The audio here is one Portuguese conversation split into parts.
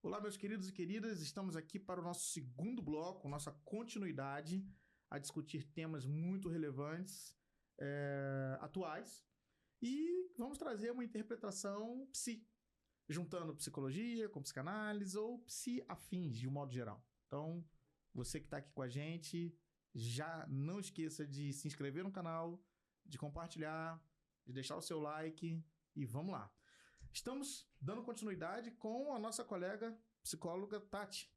Olá, meus queridos e queridas, estamos aqui para o nosso segundo bloco, nossa continuidade a discutir temas muito relevantes, atuais, e vamos trazer uma interpretação psi, juntando psicologia com psicanálise ou psi-afins de um modo geral. Então, você que está aqui com a gente, já não esqueça de se inscrever no canal, de compartilhar, de deixar o seu like e vamos lá. Estamos dando continuidade com a nossa colega psicóloga Tati,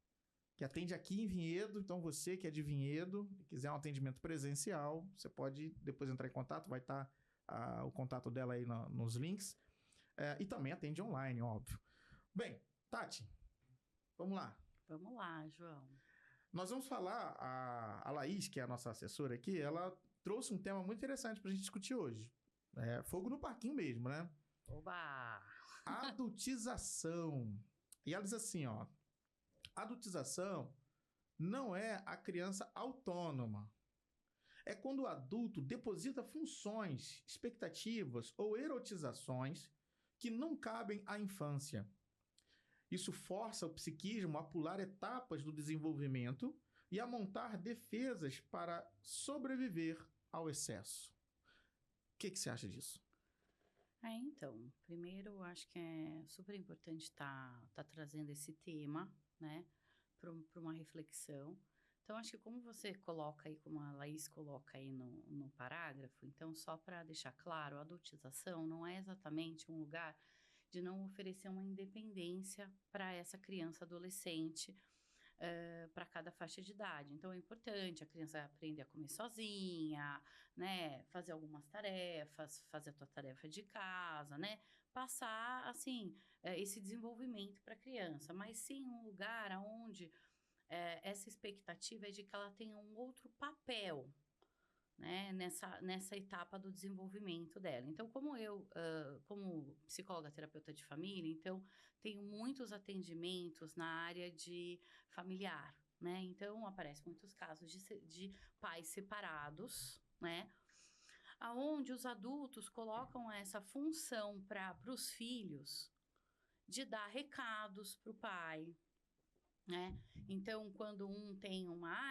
que atende aqui em Vinhedo. Então, você que é de Vinhedo e quiser um atendimento presencial, você pode depois entrar em contato, vai estar o contato dela aí nos links. E também atende online, óbvio. Bem, Tati, vamos lá. Vamos lá, João. Nós vamos falar, a Laís, que é a nossa assessora aqui, ela trouxe um tema muito interessante pra gente discutir hoje. Fogo no parquinho mesmo, né? Oba! Adultização. E ela diz assim, ó. Adultização não é a criança autônoma. É quando o adulto deposita funções, expectativas ou erotizações que não cabem à infância. Isso força o psiquismo a pular etapas do desenvolvimento e a montar defesas para sobreviver ao excesso. O que você acha disso? Então, primeiro eu acho que é super importante estar trazendo esse tema, né, para uma reflexão. Então, acho que como você coloca aí, como a Laís coloca aí no parágrafo, então, só para deixar claro, a adultização não é exatamente um lugar de não oferecer uma independência para essa criança adolescente, para cada faixa de idade. Então, é importante a criança aprender a comer sozinha, né? Fazer algumas tarefas, fazer a tua tarefa de casa, né? Passar, assim, esse desenvolvimento para a criança. Mas sim um lugar onde essa expectativa é de que ela tenha um outro papel, né, nessa etapa do desenvolvimento dela. Então, como psicóloga terapeuta de família, então, tenho muitos atendimentos na área de familiar, né? Então, aparecem muitos casos de pais separados, né? Aonde os adultos colocam essa função para os filhos de dar recados para o pai, né? Então, quando um tem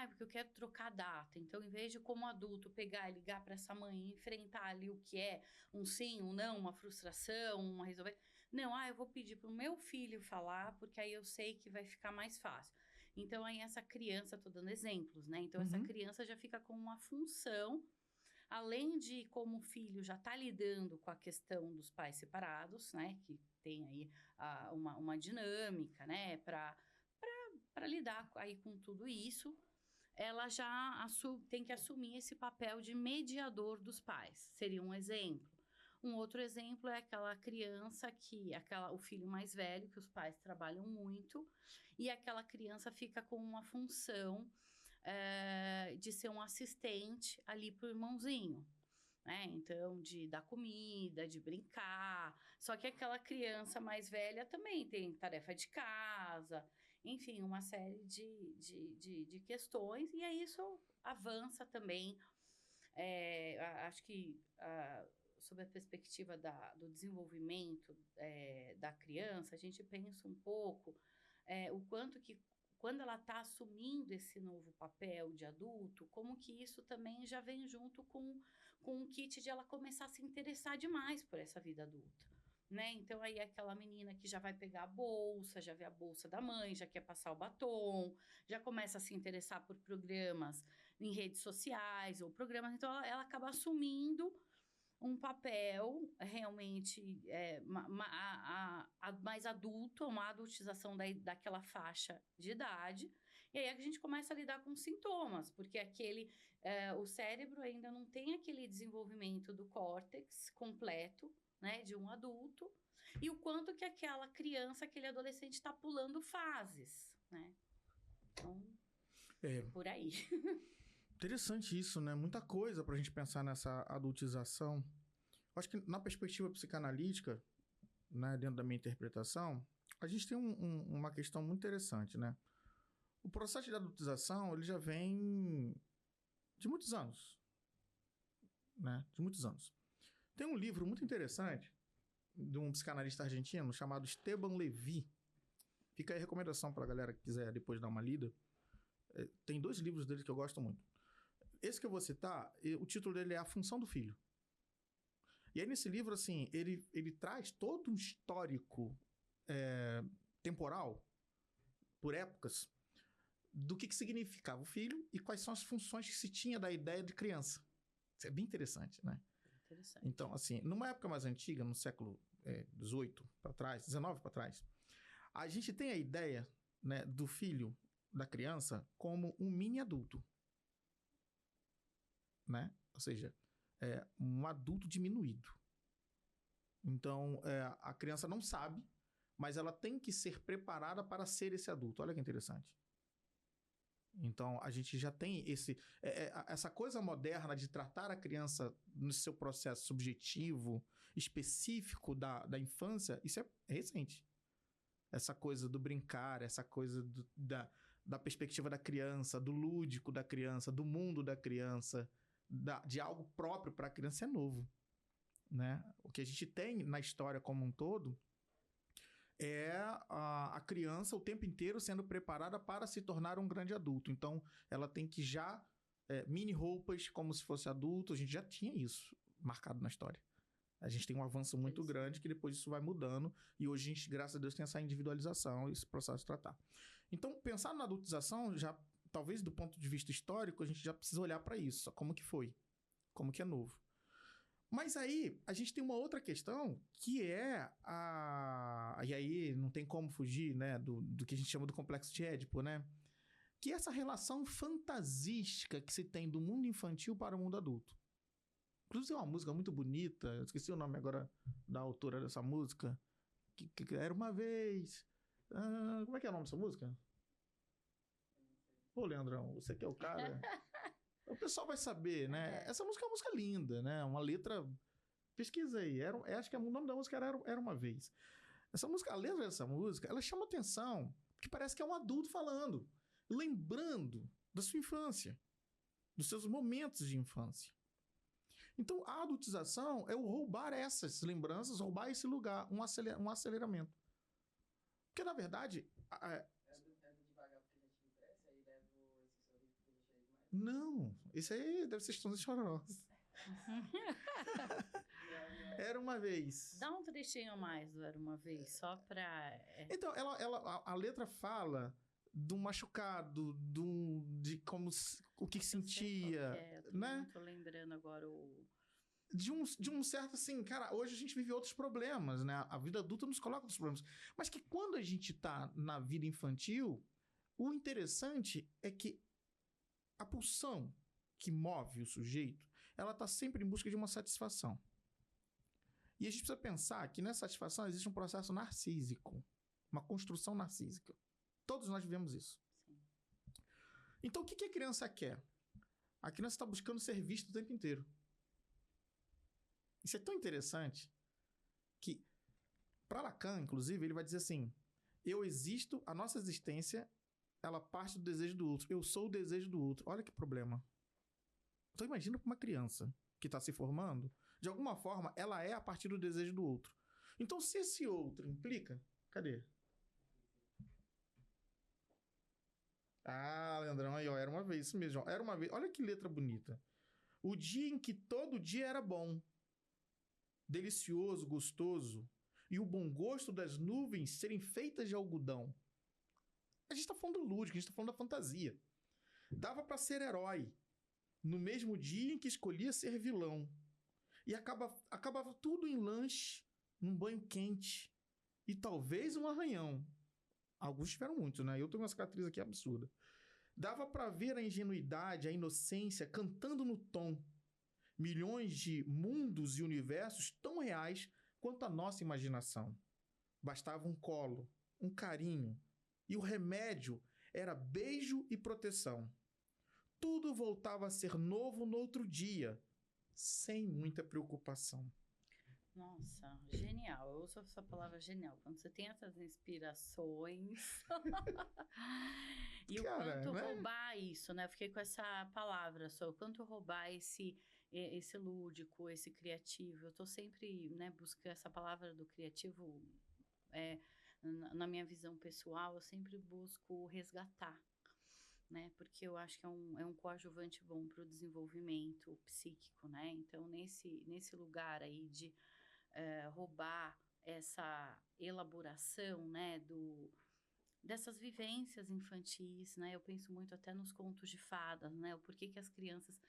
porque eu quero trocar data. Então, em vez de como adulto pegar e ligar para essa mãe e enfrentar ali o que é um sim, um não, uma frustração, uma resolver. Não, eu vou pedir para o meu filho falar, porque aí eu sei que vai ficar mais fácil. Então, aí essa criança, tô dando exemplos, né? Então, essa criança já fica com uma função, além de como o filho já está lidando com a questão dos pais separados, né? Que tem aí uma dinâmica, né? Para lidar aí com tudo isso, ela já tem que assumir esse papel de mediador dos pais. Seria um exemplo. Um outro exemplo é aquela criança o filho mais velho, que os pais trabalham muito, e aquela criança fica com uma função de ser um assistente ali pro irmãozinho. Então, de dar comida, de brincar. Só que aquela criança mais velha também tem tarefa de casa, enfim, uma série de questões. E aí isso avança também. Acho que sob a perspectiva do desenvolvimento da criança, a gente pensa um pouco o quanto que quando ela está assumindo esse novo papel de adulto, como que isso também já vem junto com um kit de ela começar a se interessar demais por essa vida adulta, né? Então, aí aquela menina que já vai pegar a bolsa, já vê a bolsa da mãe, já quer passar o batom, já começa a se interessar por programas em redes sociais ou programas. Então, ela acaba assumindo um papel realmente mais adulto, uma adultização daquela faixa de idade. E aí a gente começa a lidar com sintomas, porque o cérebro ainda não tem aquele desenvolvimento do córtex completo, né, de um adulto, e o quanto que aquela criança, aquele adolescente está pulando fases, né? Então, por aí. Interessante isso, né? Muita coisa pra gente pensar nessa adultização. Acho que na perspectiva psicanalítica, né, dentro da minha interpretação, a gente tem uma questão muito interessante, né? O processo de adultização, ele já vem de muitos anos, né? De muitos anos. Tem um livro muito interessante de um psicanalista argentino chamado Esteban Levy. Fica aí a recomendação para a galera que quiser depois dar uma lida. Tem 2 livros dele que eu gosto muito. Esse que eu vou citar, o título dele é A Função do Filho. E aí nesse livro, assim, ele traz todo um histórico temporal, por épocas, do que significava o filho e quais são as funções que se tinha da ideia de criança. Isso é bem interessante, né? Interessante. Então, assim, numa época mais antiga, no século XVIII para trás, XIX para trás, a gente tem a ideia, né, do filho, da criança, como um mini adulto, né? Ou seja, um adulto diminuído. Então, a criança não sabe, mas ela tem que ser preparada para ser esse adulto. Olha que interessante. Então, a gente já tem essa coisa moderna de tratar a criança no seu processo subjetivo, específico da infância, isso é recente. Essa coisa do brincar, essa coisa da perspectiva da criança, do lúdico da criança, do mundo da criança, de algo próprio para a criança é novo, né? O que a gente tem na história como um todo é a criança o tempo inteiro sendo preparada para se tornar um grande adulto. Então, ela tem que já mini roupas como se fosse adulto. A gente já tinha isso marcado na história. A gente tem um avanço muito grande que depois isso vai mudando e hoje a gente, graças a Deus, tem essa individualização e esse processo de tratar. Então, pensar na adultização, já talvez do ponto de vista histórico, a gente já precisa olhar para isso, como que foi, como que é novo. Mas aí, a gente tem uma outra questão, que é e aí não tem como fugir, né, do que a gente chama do complexo de Édipo, né? Que é essa relação fantasística que se tem do mundo infantil para o mundo adulto. Inclusive, é uma música muito bonita, eu esqueci o nome agora da autora dessa música, que era uma vez... como é que é o nome dessa música? Pô, Leandrão, você que é o cara... O pessoal vai saber, né? Essa música é uma música linda, né? Uma letra... Pesquisa aí. Acho que o nome da música era Uma Vez. Essa música, a letra dessa música, ela chama atenção, porque parece que é um adulto falando, lembrando da sua infância, dos seus momentos de infância. Então, a adultização é o roubar essas lembranças, roubar esse lugar, um aceleramento. Porque, na verdade... Não, isso aí deve ser Estões Chorosos. Era uma vez. Dá um trechinho mais do Era uma Vez, só pra... Então, a letra fala do machucado, de como o que sentia, né? Não tô lembrando agora de um certo assim, cara, hoje a gente vive outros problemas, né? A vida adulta nos coloca outros problemas. Mas que quando a gente tá na vida infantil, o interessante é que a pulsão que move o sujeito, ela tá sempre em busca de uma satisfação. E a gente precisa pensar que nessa satisfação existe um processo narcísico, uma construção narcísica. Todos nós vivemos isso. Sim. Então, o que a criança quer? A criança está buscando ser vista o tempo inteiro. Isso é tão interessante que, para Lacan, inclusive, ele vai dizer assim: eu existo, a nossa existência, ela parte do desejo do outro. Eu sou o desejo do outro. Olha que problema. Então, imagina para uma criança que está se formando, de alguma forma, ela é a partir do desejo do outro. Então, se esse outro implica... Cadê? Ah, Leandrão, aí, ó, era uma vez, isso mesmo. Ó, era uma vez. Olha que letra bonita. O dia em que todo dia era bom, delicioso, gostoso, e o bom gosto das nuvens serem feitas de algodão. A gente tá falando do lúdico, a gente tá falando da fantasia. Dava para ser herói no mesmo dia em que escolhia ser vilão. E acabava tudo em lanche, num banho quente e talvez um arranhão. Alguns tiveram muito, né? Eu tenho uma cicatriz aqui absurda. Dava para ver a ingenuidade, a inocência cantando no tom. Milhões de mundos e universos tão reais quanto a nossa imaginação. Bastava um colo, um carinho, e o remédio era beijo e proteção. Tudo voltava a ser novo no outro dia, sem muita preocupação. Nossa, genial. Eu uso essa palavra genial. Quando você tem essas inspirações. E cara, o quanto roubar isso, né? Eu fiquei com essa palavra só. O quanto roubar esse esse lúdico, esse criativo. Eu estou sempre, né, buscando essa palavra do criativo, na minha visão pessoal, eu sempre busco resgatar, né? Porque eu acho que é um coadjuvante bom para o desenvolvimento psíquico, né? Então, nesse lugar aí de roubar essa elaboração, né, dessas vivências infantis, né? Eu penso muito até nos contos de fadas, né? O porquê que as crianças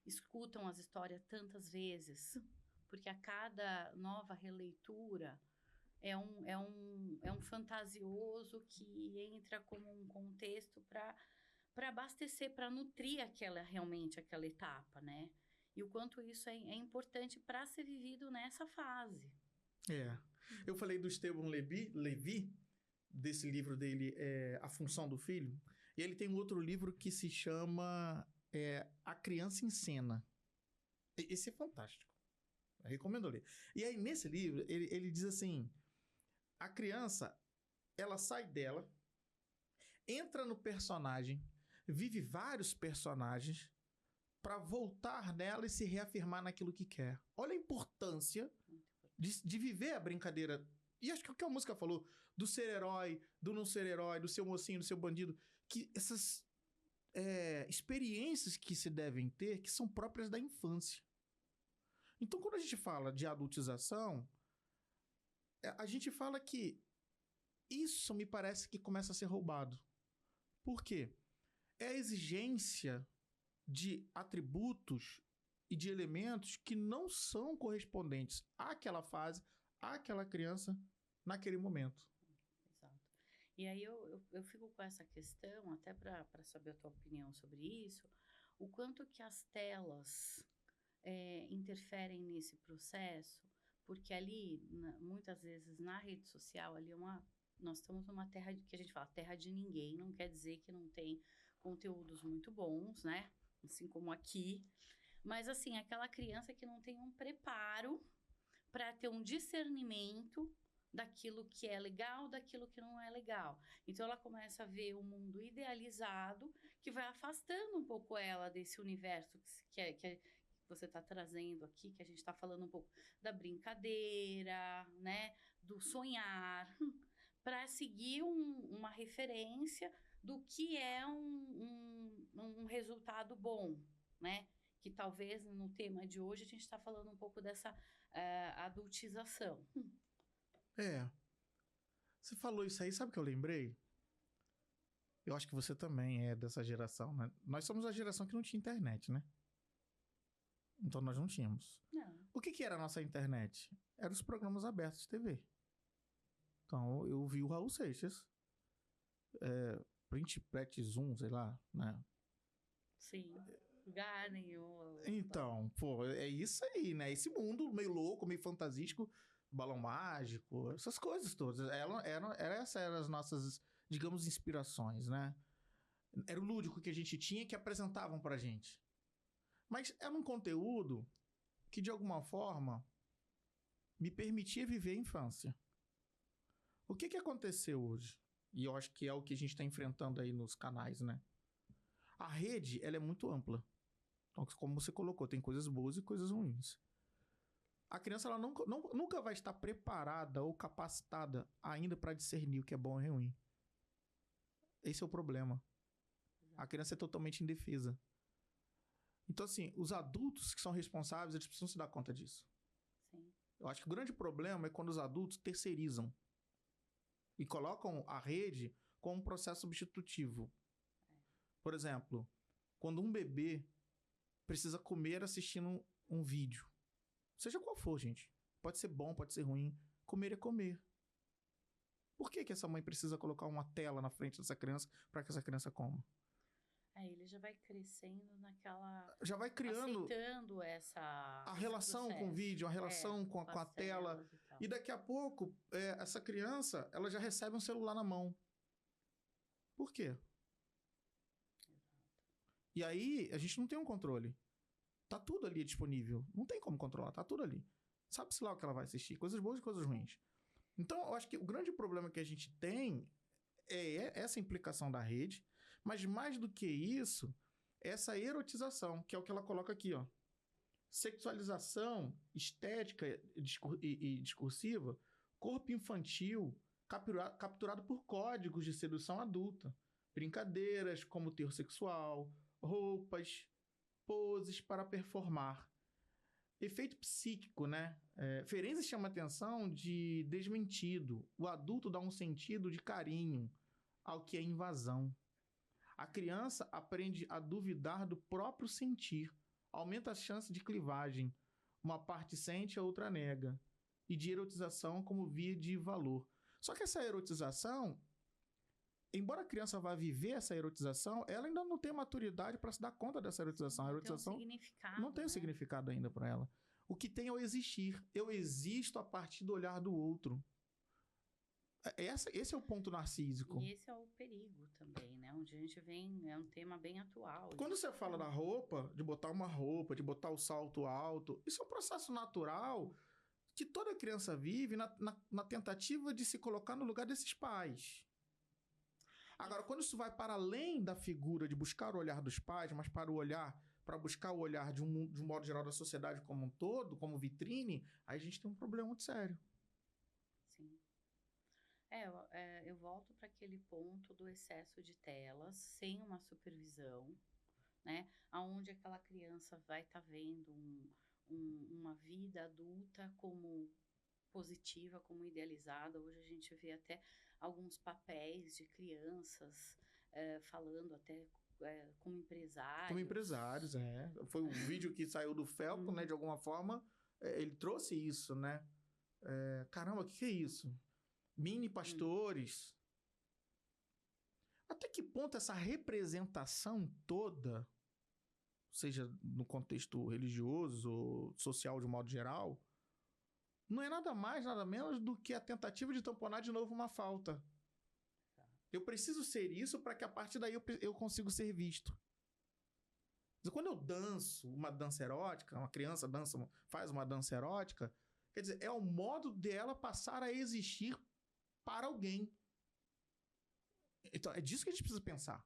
escutam as histórias tantas vezes, porque a cada nova releitura é um fantasioso que entra como um contexto para abastecer, para nutrir realmente aquela etapa, né? E o quanto isso é importante para ser vivido nessa fase. Eu falei do Esteban Levi, desse livro dele, A Função do Filho, e ele tem um outro livro que se chama A Criança em Cena. Esse é fantástico. Eu recomendo ler. E aí, nesse livro, ele diz assim, a criança, ela sai dela, entra no personagem, vive vários personagens para voltar nela e se reafirmar naquilo que quer. Olha a importância de viver a brincadeira. E acho que o que a música falou, do ser herói, do não ser herói, do seu mocinho, do seu bandido, que essas experiências que se devem ter, que são próprias da infância. Então, quando a gente fala de adultização, a gente fala que isso me parece que começa a ser roubado. Por quê? É a exigência de atributos e de elementos que não são correspondentes àquela fase, àquela criança, naquele momento. Exato. E aí eu fico com essa questão, até para saber a tua opinião sobre isso, o quanto que as telas interferem nesse processo, porque ali, muitas vezes, na rede social, ali nós estamos numa terra que a gente fala, terra de ninguém, não quer dizer que não tem conteúdos muito bons, né? Assim como aqui. Mas, assim, aquela criança que não tem um preparo para ter um discernimento daquilo que é legal, daquilo que não é legal. Então, ela começa a ver um mundo idealizado que vai afastando um pouco ela desse universo que você está trazendo aqui, que a gente está falando um pouco da brincadeira, né? Do sonhar, para seguir uma referência do que é um resultado bom, né? Que talvez no tema de hoje a gente está falando um pouco dessa adultização. Você falou isso aí, sabe o que eu lembrei? Eu acho que você também é dessa geração, né? Nós somos a geração que não tinha internet, né? Então nós não tínhamos. Não. O que era a nossa internet? Eram os programas abertos de TV. Então eu vi o Raul Seixas, Print, Pret, Zoom, sei lá, né? Sim. Garden. Então, pô, é isso aí, né? Esse mundo meio louco, meio fantasístico, balão mágico, essas coisas todas. Essas eram as nossas, digamos, inspirações, né? Era o lúdico que a gente tinha que apresentavam pra gente. Mas era um conteúdo que, de alguma forma, me permitia viver a infância. O que aconteceu hoje? E eu acho que é o que a gente está enfrentando aí nos canais, né? A rede, ela é muito ampla. Então, como você colocou, tem coisas boas e coisas ruins. A criança, ela nunca vai estar preparada ou capacitada ainda para discernir o que é bom e ruim. Esse é o problema. A criança é totalmente indefesa. Então, assim, os adultos que são responsáveis, eles precisam se dar conta disso. Sim. Eu acho que o grande problema é quando os adultos terceirizam e colocam a rede como um processo substitutivo. Por exemplo, quando um bebê precisa comer assistindo um vídeo, seja qual for, gente, pode ser bom, pode ser ruim, comer é comer. Por que essa mãe precisa colocar uma tela na frente dessa criança para que essa criança coma? Ele já vai crescendo naquela... Já vai criando... aceitando a relação com o vídeo, a relação com a tela. E daqui a pouco, essa criança, ela já recebe um celular na mão. Por quê? E aí, a gente não tem um controle. Tá tudo ali disponível. Não tem como controlar, tá tudo ali. Sabe-se lá o que ela vai assistir, coisas boas e coisas ruins. Então, eu acho que o grande problema que a gente tem é essa implicação da rede, mas mais do que isso, essa erotização, que é o que ela coloca aqui, ó. sexualização estética e discursiva, corpo infantil capturado por códigos de sedução adulta, brincadeiras como teor sexual, roupas, poses para performar. Efeito psíquico, né? Ferenczi chama a atenção de desmentido. O adulto dá um sentido de carinho ao que é invasão. A criança aprende a duvidar do próprio sentir, aumenta a chance de clivagem. Uma parte sente, a outra nega. E de erotização como via de valor. Só que essa erotização, embora a criança vá viver essa erotização, ela ainda não tem maturidade para se dar conta dessa erotização. A erotização não tem um significado ainda para ela. O que tem é o existir. Eu existo a partir do olhar do outro. Esse é o ponto narcísico. E esse é o perigo também, né? Onde a gente vem, é um tema bem atual. Quando você fala da roupa, de botar uma roupa, de botar o salto alto, isso é um processo natural que toda criança vive na tentativa de se colocar no lugar desses pais. Agora, quando isso vai para além da figura de buscar o olhar dos pais, mas para buscar o olhar de um modo geral da sociedade como um todo, como vitrine, aí a gente tem um problema muito sério. Sim. Eu volto para aquele ponto do excesso de telas, sem uma supervisão, né? Onde aquela criança vai estar vendo uma vida adulta como positiva, como idealizada. Hoje a gente vê até alguns papéis de crianças falando até como empresários. Como empresários, Foi um vídeo que saiu do Felco, né? De alguma forma, ele trouxe isso, né? Caramba, o que é isso? Mini pastores. Até que ponto essa representação toda, seja no contexto religioso ou social de um modo geral, não é nada mais, nada menos do que a tentativa de tamponar de novo uma falta. Eu preciso ser isso para que a partir daí eu consiga ser visto. Quando eu danço uma dança erótica, uma criança faz uma dança erótica, quer dizer, é o modo dela passar a existir para alguém. Então, é disso que a gente precisa pensar.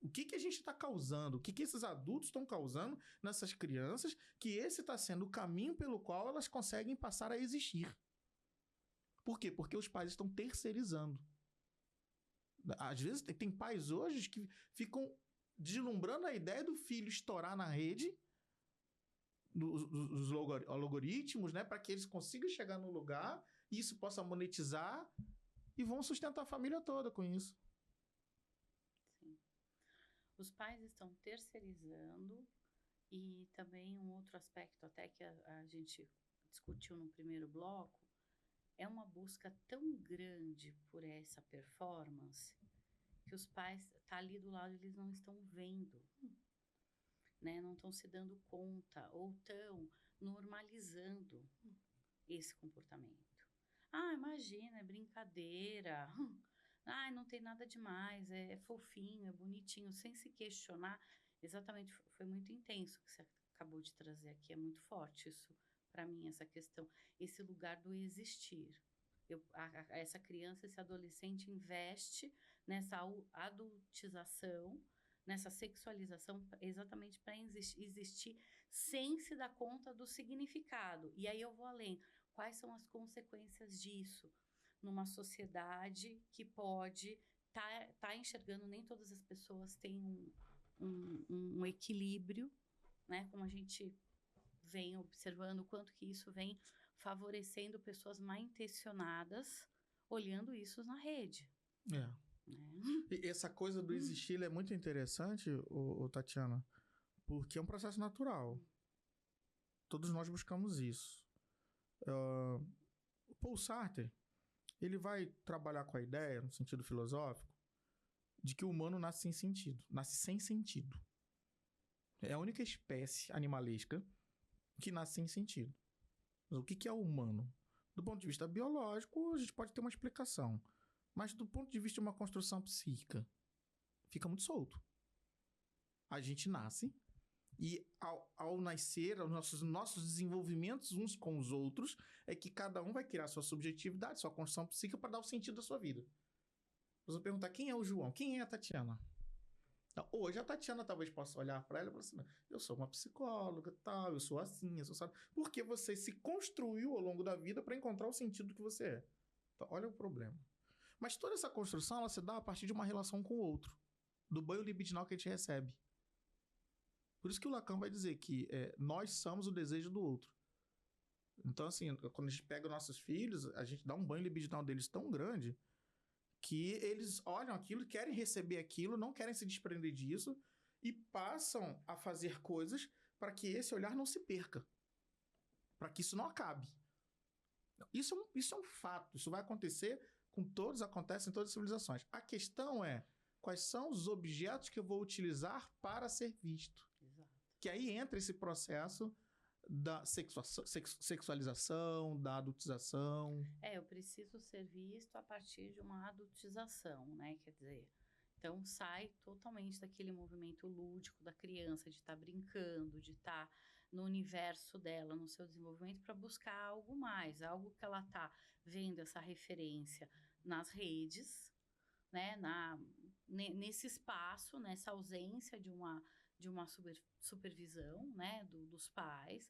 O que a gente está causando? O que esses adultos estão causando nessas crianças, que esse está sendo o caminho pelo qual elas conseguem passar a existir. Por quê? Porque os pais estão terceirizando. Às vezes, tem pais hoje que ficam deslumbrando a ideia do filho estourar na rede, dos algoritmos, né, para que eles consigam chegar no lugar e isso possa monetizar e vão sustentar a família toda com isso. Sim. Os pais estão terceirizando e também um outro aspecto até que a gente discutiu no primeiro bloco é uma busca tão grande por essa performance que os pais tá ali do lado, eles não estão vendo, né? Não estão se dando conta ou estão normalizando esse comportamento. Imagina, é brincadeira. Não tem nada demais, é fofinho, é bonitinho, sem se questionar. Exatamente, foi muito intenso o que você acabou de trazer aqui, é muito forte isso para mim, essa questão, esse lugar do existir. Essa criança, esse adolescente investe nessa adultização, nessa sexualização, exatamente para existir sem se dar conta do significado. E aí eu vou além. Quais são as consequências disso numa sociedade que pode tá enxergando, nem todas as pessoas têm um equilíbrio, né? Como a gente vem observando o quanto que isso vem favorecendo pessoas mal intencionadas olhando isso na rede. Né? E essa coisa do existir é muito interessante, Tatiana, porque é um processo natural. Todos nós buscamos isso. Paul Sartre, ele vai trabalhar com a ideia, no sentido filosófico, de que o humano nasce sem sentido. É a única espécie animalesca que nasce sem sentido. Mas o que é o humano? Do ponto de vista biológico, a gente pode ter uma explicação. Mas do ponto de vista de uma construção psíquica, fica muito solto. A gente nasce e ao nascer, os nossos desenvolvimentos uns com os outros, é que cada um vai criar sua subjetividade, sua construção psíquica para dar o sentido da sua vida. Você vai perguntar quem é o João, quem é a Tatiana? Então, hoje a Tatiana talvez possa olhar para ela e falar assim: "Não, eu sou uma psicóloga, tal, eu sou assim, eu sou assim", porque você se construiu ao longo da vida para encontrar o sentido que você é. Então, olha o problema. Mas toda essa construção ela se dá a partir de uma relação com o outro, do banho libidinal que a gente recebe. Por isso que o Lacan vai dizer que nós somos o desejo do outro. Então, assim, quando a gente pega nossos filhos, a gente dá um banho libidinal deles tão grande que eles olham aquilo, querem receber aquilo, não querem se desprender disso e passam a fazer coisas para que esse olhar não se perca, para que isso não acabe. Isso é um fato, isso vai acontecer com todos, acontece em todas as civilizações. A questão é, quais são os objetos que eu vou utilizar para ser visto? Exato. Que aí entra esse processo da sexualização, da adultização. Eu preciso ser visto a partir de uma adultização, né? Quer dizer, então sai totalmente daquele movimento lúdico da criança, de estar brincando, de estar no universo dela, no seu desenvolvimento, para buscar algo mais, algo que ela está vendo essa referência nas redes, né? Nesse espaço, nessa ausência de uma supervisão, né? Dos pais,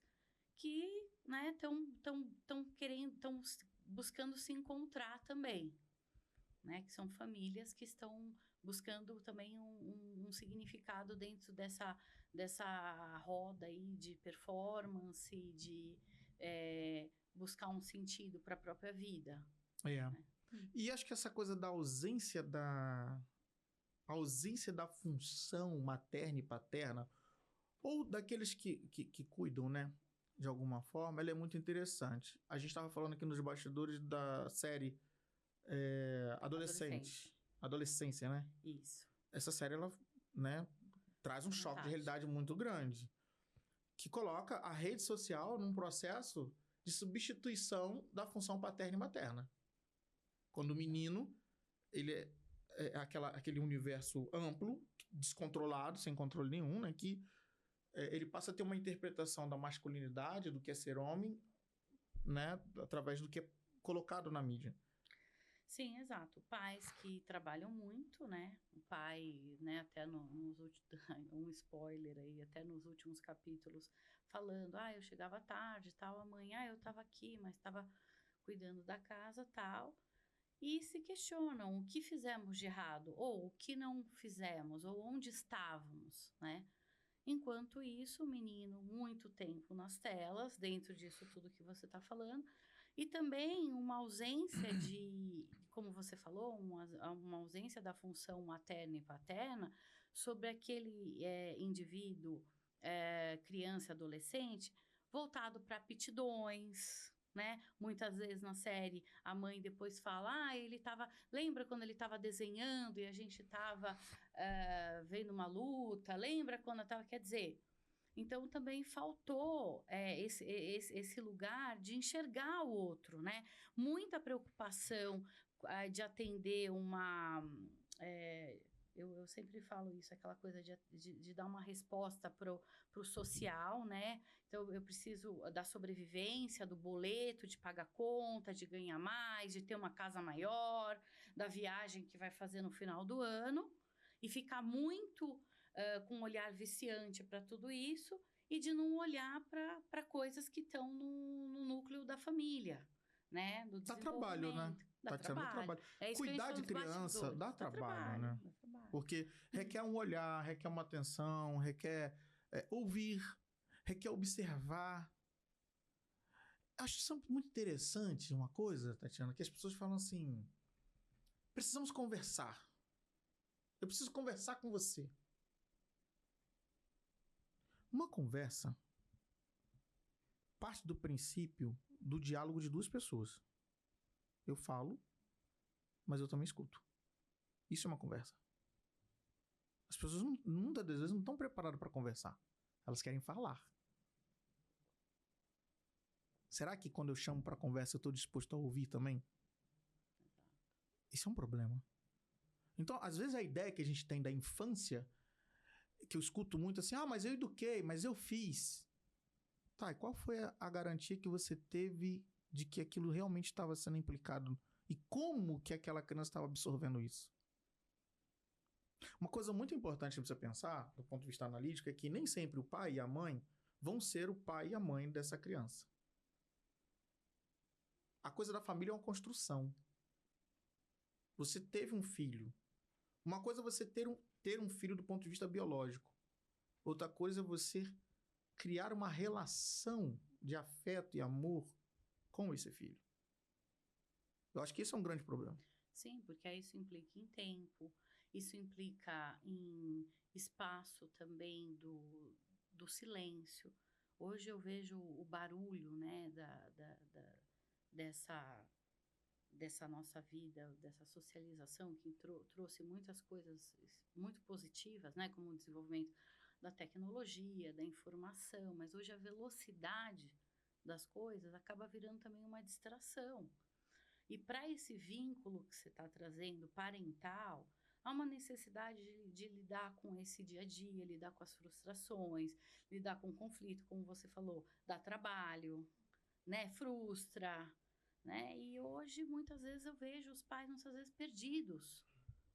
que, né, estão querendo, estão buscando se encontrar também, né, que são famílias que estão buscando também um significado dentro dessa roda aí de performance, de buscar um sentido para a própria vida. Né? E acho que essa coisa da ausência da função materna e paterna, ou daqueles que cuidam, né? De alguma forma, ela é muito interessante. A gente estava falando aqui nos bastidores da série Adolescência, né? Isso. Essa série, ela, né, traz um choque de realidade muito grande. Que coloca a rede social num processo de substituição da função paterna e materna. Quando o menino, ele é aquele universo amplo, descontrolado, sem controle nenhum, né? Que ele passa a ter uma interpretação da masculinidade, do que é ser homem, né, através do que é colocado na mídia. Sim, exato. Pais que trabalham muito, né? O pai, né, até nos últimos... um spoiler aí, até nos últimos capítulos, falando, eu chegava tarde, tal, amanhã eu estava aqui, mas estava cuidando da casa, tal. E se questionam o que fizemos de errado, ou o que não fizemos, ou onde estávamos, né? Enquanto isso, o menino, muito tempo nas telas, dentro disso tudo que você está falando, e também uma ausência de, como você falou, uma ausência da função materna e paterna sobre aquele indivíduo, criança, adolescente, voltado para aptidões, né? Muitas vezes na série a mãe depois fala, ele estava, lembra quando ele estava desenhando e a gente estava vendo uma luta, lembra quando eu estava, quer dizer, então também faltou esse lugar de enxergar o outro, né? Muita preocupação de atender eu sempre falo isso, aquela coisa de dar uma resposta pro social, né? Então, eu preciso da sobrevivência, do boleto, de pagar conta, de ganhar mais, de ter uma casa maior, da viagem que vai fazer no final do ano, e ficar muito com um olhar viciante para tudo isso, e de não olhar para coisas que estão no núcleo da família, né? Do Dá trabalho, né? Dá trabalho. Cuidar de criança dá trabalho, né? Dá trabalho. Porque requer um olhar, requer uma atenção, requer ouvir, requer observar. Acho isso muito interessante, uma coisa, Tatiana, que as pessoas falam assim, precisamos conversar. Eu preciso conversar com você. Uma conversa parte do princípio do diálogo de duas pessoas. Eu falo, mas eu também escuto. Isso é uma conversa. As pessoas muitas das vezes não estão preparadas para conversar. Elas querem falar. Será que quando eu chamo para conversa eu estou disposto a ouvir também? Isso é um problema. Então, às vezes a ideia que a gente tem da infância, que eu escuto muito assim, mas eu eduquei, mas eu fiz. Tá, e qual foi a garantia que você teve de que aquilo realmente estava sendo implicado? E como que aquela criança estava absorvendo isso? Uma coisa muito importante para você pensar, do ponto de vista analítico, é que nem sempre o pai e a mãe vão ser o pai e a mãe dessa criança. A coisa da família é uma construção. Você teve um filho. Uma coisa é você ter um filho do ponto de vista biológico. Outra coisa é você criar uma relação de afeto e amor com esse filho. Eu acho que esse é um grande problema. Sim, porque aí isso implica em tempo, isso implica em espaço também do silêncio. Hoje eu vejo o barulho, né, dessa nossa vida, dessa socialização que trouxe muitas coisas muito positivas, né, como o desenvolvimento da tecnologia, da informação, mas hoje a velocidade das coisas acaba virando também uma distração. E para esse vínculo que você está trazendo, parental, há uma necessidade de lidar com esse dia a dia, lidar com as frustrações, lidar com o conflito, como você falou, dá trabalho, né? Frustra, né? E hoje, muitas vezes, eu vejo os pais, muitas vezes, perdidos.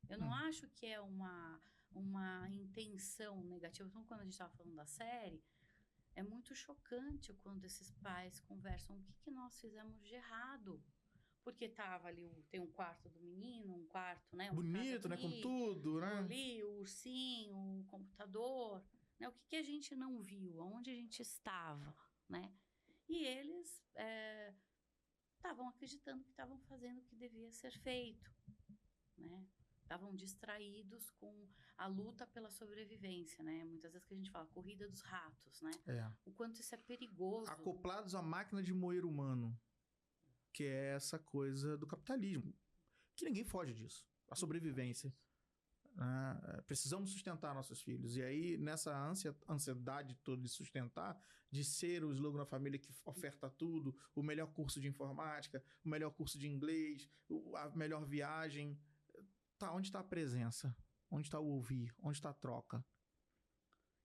Eu não acho que é uma intenção negativa. Então, quando a gente estava falando da série, é muito chocante quando esses pais conversam o que nós fizemos de errado. Porque tava ali, tem um quarto do menino, um quarto, né? Bonito, né? Com tudo, né? Ali, o ursinho, o computador, né? O que a gente não viu? Onde a gente estava, né? E eles estavam acreditando que estavam fazendo o que devia ser feito, né? Estavam distraídos com a luta pela sobrevivência, né? Muitas vezes que a gente fala corrida dos ratos, né? O quanto isso é perigoso. Acoplados à máquina de moer humano, que é essa coisa do capitalismo, que ninguém foge disso, a sobrevivência. Precisamos sustentar nossos filhos. E aí, nessa ansiedade toda de sustentar, de ser o slogan da família que oferta tudo, o melhor curso de informática, o melhor curso de inglês, a melhor viagem, onde está a presença? Onde está o ouvir? Onde está a troca?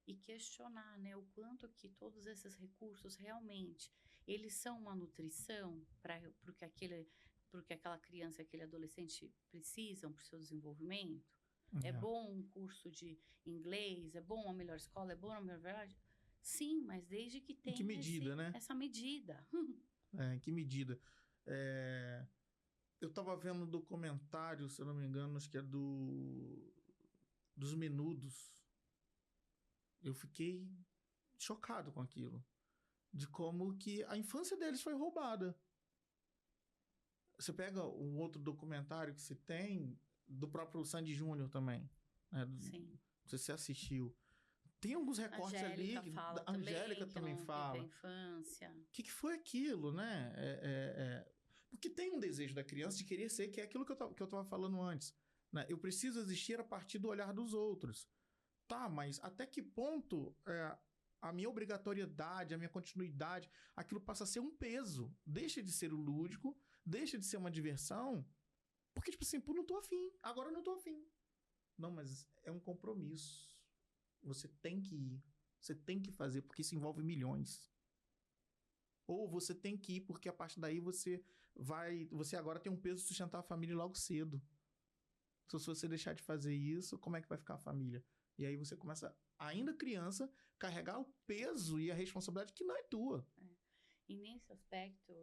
E questionar, né, o quanto que todos esses recursos realmente, eles são uma nutrição para o que aquela criança e aquele adolescente precisam para o seu desenvolvimento? É bom um curso de inglês? É bom uma melhor escola? É bom uma melhor viagem? Sim, mas desde que tenha que medida, né? essa medida. Em que medida? Eu estava vendo um documentário, se eu não me engano, acho que é dos Menudos. Eu fiquei chocado com aquilo. De como que a infância deles foi roubada. Você pega um outro documentário que se tem, do próprio Sandy Júnior também. Né? Sim. Não sei se você assistiu. Tem alguns recortes ali. A Angélica também fala. A infância. O que foi aquilo, né? Porque tem um desejo da criança de querer ser, que é aquilo que eu estava falando antes. Né? Eu preciso existir a partir do olhar dos outros. Tá, mas até que ponto a minha obrigatoriedade, a minha continuidade, aquilo passa a ser um peso. Deixa de ser o lúdico, deixa de ser uma diversão, porque, tipo assim, não tô afim, agora eu não tô afim. Não, mas é um compromisso. Você tem que ir, você tem que fazer, porque isso envolve milhões. Ou você tem que ir, porque a partir daí você agora tem um peso de sustentar a família logo cedo. Então, se você deixar de fazer isso, como é que vai ficar a família? E aí você começa, ainda criança, carregar o peso e a responsabilidade que não é tua. E nesse aspecto,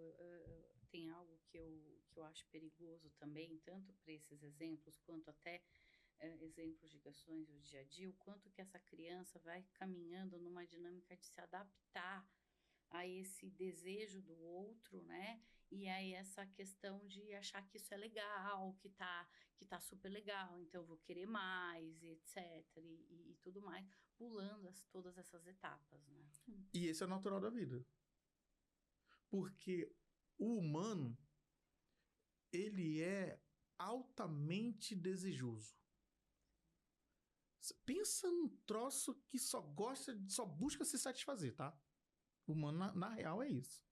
tem algo que eu acho perigoso também, tanto para esses exemplos, quanto até exemplos de questões do dia a dia, o quanto que essa criança vai caminhando numa dinâmica de se adaptar a esse desejo do outro, né? E aí essa questão de achar que isso é legal, que tá super legal, então eu vou querer mais, etc. E tudo mais, pulando todas essas etapas, né? E esse é o natural da vida. Porque o humano, ele é altamente desejoso. Pensa num troço que só busca se satisfazer, tá? O humano, na real, é isso.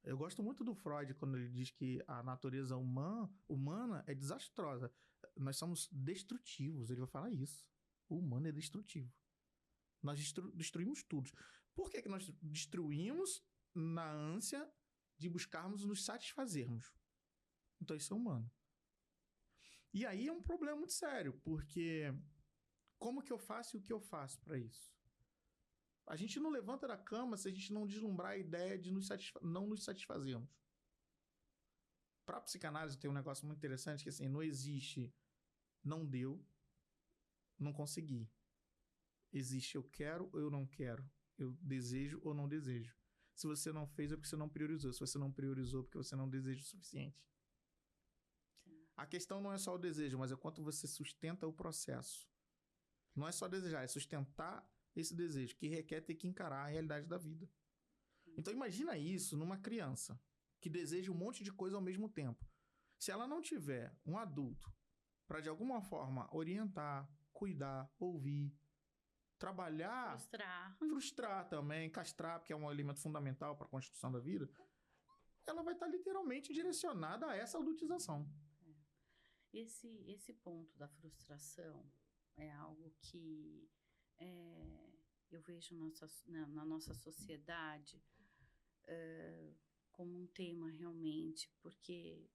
Eu gosto muito do Freud quando ele diz que a natureza humana é desastrosa. Nós somos destrutivos. Ele vai falar isso. O humano é destrutivo. Nós destruímos tudo. Por que nós destruímos na ânsia de buscarmos nos satisfazermos? Então isso é humano. E aí é um problema muito sério, porque como que eu faço e o que eu faço para isso? A gente não levanta da cama se a gente não deslumbrar a ideia de não nos satisfazermos. Para a psicanálise tem um negócio muito interessante que assim, não existe não deu, não consegui. Existe eu quero ou eu não quero. Eu desejo ou não desejo. Se você não fez é porque você não priorizou. Se você não priorizou é porque você não deseja o suficiente. Sim. A questão não é só o desejo, mas é quanto você sustenta o processo. Não é só desejar, é sustentar esse desejo, que requer ter que encarar a realidade da vida. Então imagina isso numa criança que deseja um monte de coisa ao mesmo tempo. Se ela não tiver um adulto para de alguma forma orientar, cuidar, ouvir, trabalhar, frustrar também, castrar, porque é um elemento fundamental para a construção da vida, ela vai estar literalmente direcionada a essa adultização. Esse ponto da frustração é algo que eu vejo na nossa sociedade como um tema realmente, porque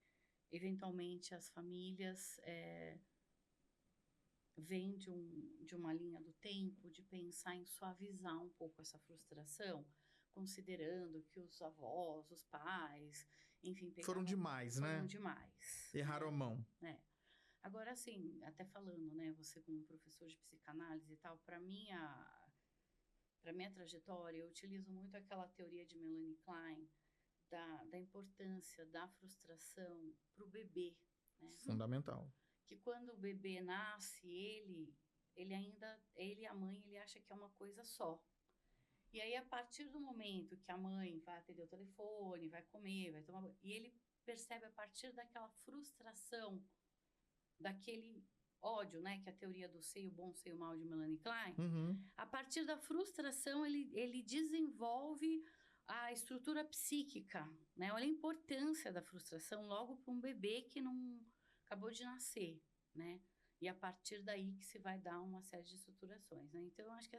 eventualmente as famílias vêm de uma linha do tempo de pensar em suavizar um pouco essa frustração, considerando que os avós, os pais, enfim... Foram demais, né? Foram demais. Erraram a mão. Agora, assim, até falando, né, você como professor de psicanálise e tal, para minha trajetória, eu utilizo muito aquela teoria de Melanie Klein, da importância da frustração para o bebê, né? Fundamental. Que quando o bebê nasce, ele e a mãe, ele acha que é uma coisa só. E aí, a partir do momento que a mãe vai atender o telefone, vai comer, vai tomar banho, e ele percebe a partir daquela frustração, daquele ódio, né, que é a teoria do seio bom, seio mal de Melanie Klein, a partir da frustração ele desenvolve a estrutura psíquica, né? Olha a importância da frustração logo para um bebê que não acabou de nascer, né? E a partir daí que se vai dar uma série de estruturações, né? Então, eu acho que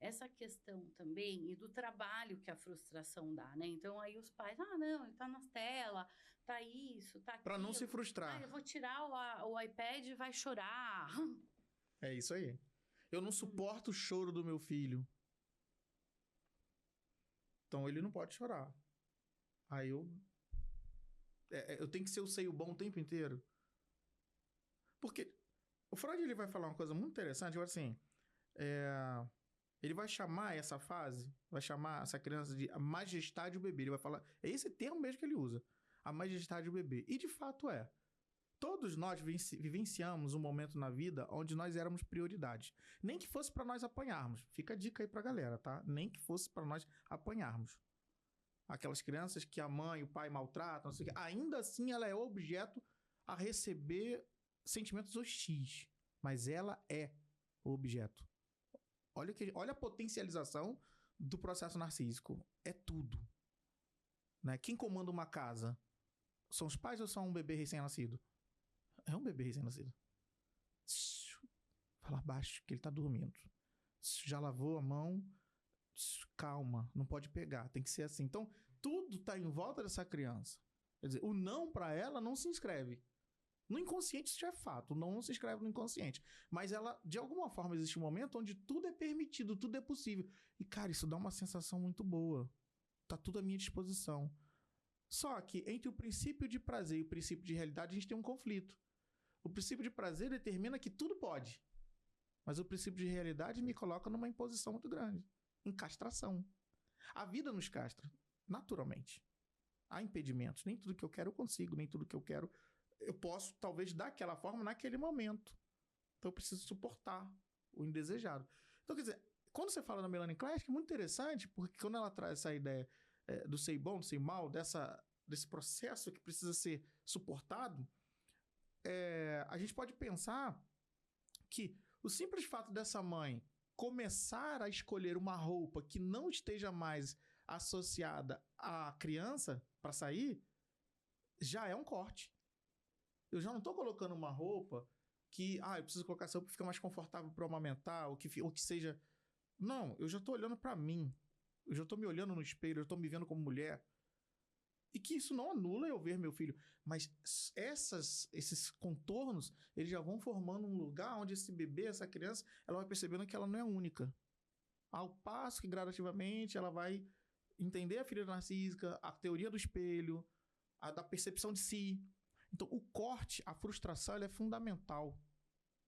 essa questão também, e do trabalho que a frustração dá, né? Então, aí os pais, não, ele tá nas telas, tá isso, tá aquilo. Para não se frustrar. Eu vou tirar o iPad e vai chorar. É isso aí. Eu não suporto o choro do meu filho. Então, ele não pode chorar. Aí eu tenho que ser o seio bom o tempo inteiro. Porque o Freud ele vai falar uma coisa muito interessante, assim, ele vai chamar essa fase, vai chamar essa criança de a majestade do bebê. Ele vai falar, é esse termo mesmo que ele usa, a majestade do bebê. E de fato é. Todos nós vivenciamos um momento na vida onde nós éramos prioridade. Nem que fosse para nós apanharmos. Fica a dica aí pra galera, tá? Nem que fosse para nós apanharmos. Aquelas crianças que a mãe e o pai maltratam, não sei o quê, ainda assim ela é objeto a receber sentimentos hostis. Mas ela é o objeto. Olha a potencialização do processo narcísico. É tudo. Né? Quem comanda uma casa? São os pais ou são um bebê recém-nascido? É um bebê recém-nascido. Fala baixo, que ele tá dormindo. Já lavou a mão? Calma, não pode pegar, tem que ser assim. Então, tudo tá em volta dessa criança. Quer dizer, o não para ela não se inscreve. No inconsciente isso já é fato, o não se inscreve no inconsciente. Mas ela, de alguma forma, existe um momento onde tudo é permitido, tudo é possível. E, cara, isso dá uma sensação muito boa. Tá tudo à minha disposição. Só que entre o princípio de prazer e o princípio de realidade, a gente tem um conflito. O princípio de prazer determina que tudo pode. Mas o princípio de realidade me coloca numa imposição muito grande. Em castração. A vida nos castra, naturalmente. Há impedimentos. Nem tudo que eu quero eu consigo, nem tudo que eu quero eu posso, talvez, daquela forma, naquele momento. Então eu preciso suportar o indesejado. Então, quer dizer, quando você fala da Melanie Klein, acho que é muito interessante, porque quando ela traz essa ideia do sei bom, do sei mal, desse processo que precisa ser suportado, a gente pode pensar que o simples fato dessa mãe começar a escolher uma roupa que não esteja mais associada à criança para sair, já é um corte. Eu já não estou colocando uma roupa que, eu preciso colocar essa roupa para ficar mais confortável para amamentar, ou que seja... Não, eu já estou olhando para mim. Eu já estou me olhando no espelho, eu estou me vendo como mulher. E que isso não anula eu ver meu filho. Mas esses contornos, eles já vão formando um lugar onde esse bebê, essa criança, ela vai percebendo que ela não é única. Ao passo que, gradativamente, ela vai entender a ferida narcísica, a teoria do espelho, a da percepção de si. Então, o corte, a frustração, ela é fundamental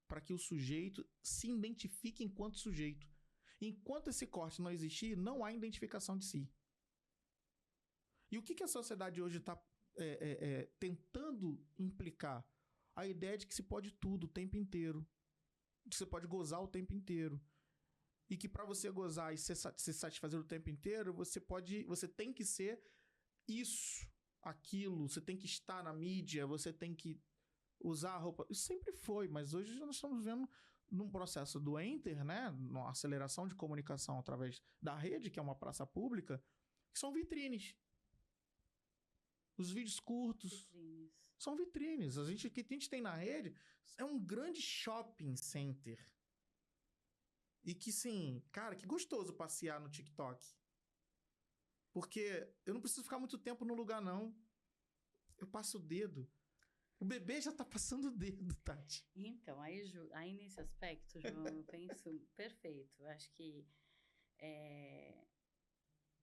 para que o sujeito se identifique enquanto sujeito. Enquanto esse corte não existir, não há identificação de si. E o que a sociedade hoje está tentando implicar? A ideia de que se pode tudo o tempo inteiro. Que você pode gozar o tempo inteiro. E que para você gozar e se satisfazer o tempo inteiro, você tem que ser isso, aquilo, você tem que estar na mídia, você tem que usar a roupa. Isso sempre foi, mas hoje nós estamos vendo num processo do enter, né? Uma aceleração de comunicação através da rede, que é uma praça pública, que são vitrines. Os vídeos curtos são vitrines. O que a gente tem na rede é um grande shopping center. E que, sim, cara, que gostoso passear no TikTok. Porque eu não preciso ficar muito tempo no lugar, não. Eu passo o dedo. O bebê já tá passando o dedo, Tati. Então, aí nesse aspecto, João, eu penso perfeito. Eu acho que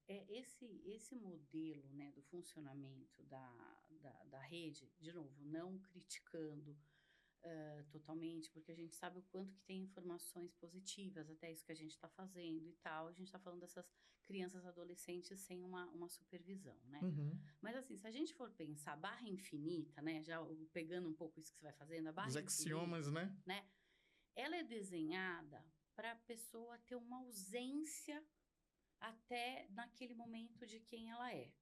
esse modelo, né, do funcionamento da rede, de novo, não criticando totalmente, porque a gente sabe o quanto que tem informações positivas, até isso que a gente está fazendo e tal. A gente está falando dessas crianças, adolescentes sem uma supervisão, né? Uhum. Mas assim, se a gente for pensar barra infinita, né? Já pegando um pouco isso que você vai fazendo, a barra Os infinita, axiomas, né? Ela é desenhada para a pessoa ter uma ausência até naquele momento de quem ela é,